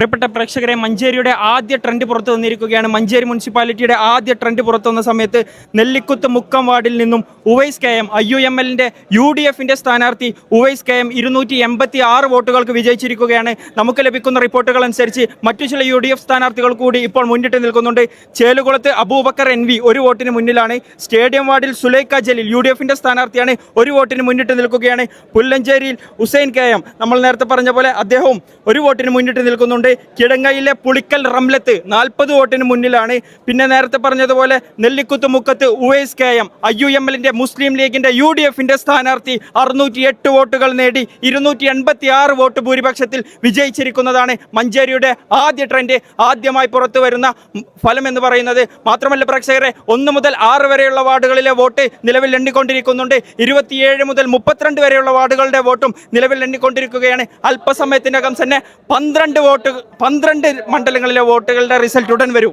പ്രിയപ്പെട്ട പ്രേക്ഷകരെ, മഞ്ചേരിയുടെ ആദ്യ ട്രെൻഡ് പുറത്തു വന്നിരിക്കുകയാണ്. മഞ്ചേരി മുനിസിപ്പാലിറ്റിയുടെ ആദ്യ ട്രെൻഡ് പുറത്തു വന്ന സമയത്ത് നെല്ലിക്കുത്ത് മുക്കം വാർഡിൽ നിന്നും ഉവൈസ് KM IUMLന്റെ UDFന്റെ സ്ഥാനാർത്ഥി ഉവൈസ് KM 286 വോട്ടുകൾക്ക് വിജയിച്ചിരിക്കുകയാണ്. നമുക്ക് ലഭിക്കുന്ന റിപ്പോർട്ടുകൾ അനുസരിച്ച് മറ്റു ചില UDF സ്ഥാനാർത്ഥികൾ കൂടി ഇപ്പോൾ മുന്നിട്ട് നിൽക്കുന്നുണ്ട്. ചേലുകുളത്ത് അബൂബക്കർ NV 1 വോട്ടിന് മുന്നിലാണ്. സ്റ്റേഡിയം വാർഡിൽ സുലൈഖ ജലീൽ UDFന്റെ സ്ഥാനാർത്ഥിയാണ്, 1 വോട്ടിന് മുന്നിട്ട് നിൽക്കുകയാണ്. പുല്ലഞ്ചേരിയിൽ ഹുസൈൻ KM, നമ്മൾ നേരത്തെ പറഞ്ഞ പോലെ അദ്ദേഹവും 1 വോട്ടിന് മുന്നിട്ട് നിൽക്കുന്നുണ്ട്. കിടങ്ങയിലെ പുളിക്കൽ റംലത്ത് 40 വോട്ടിന് മുന്നിലാണ്. പിന്നെ നേരത്തെ പറഞ്ഞതുപോലെ നെല്ലിക്കുത്ത് മുക്കത്ത് ഉവൈസ് KM IUMLന്റെ മുസ്ലിം ലീഗിന്റെ UDFന്റെ സ്ഥാനാർത്ഥി 608 വോട്ടുകൾ നേടി 286 വോട്ട് ഭൂരിപക്ഷത്തിൽ വിജയിച്ചിരിക്കുന്നതാണ്. മഞ്ചേരിയുടെ ആദ്യ ട്രെൻഡ്, ആദ്യമായി പുറത്തു വരുന്ന ഫലം എന്ന് പറയുന്നത്. മാത്രമല്ല പ്രേക്ഷകരെ, 1 മുതൽ 6 വരെയുള്ള വാർഡുകളിലെ വോട്ട് നിലവിൽ എണ്ണിക്കൊണ്ടിരിക്കുന്നുണ്ട്. 27 മുതൽ 32 വരെയുള്ള വാർഡുകളുടെ വോട്ടും നിലവിൽ എണ്ണിക്കൊണ്ടിരിക്കുകയാണ്. അല്പസമയത്തിനകം തന്നെ 12 മണ്ഡലങ്ങളിലെ വോട്ടുകളുടെ റിസൾട്ട് ഉടൻ വരും.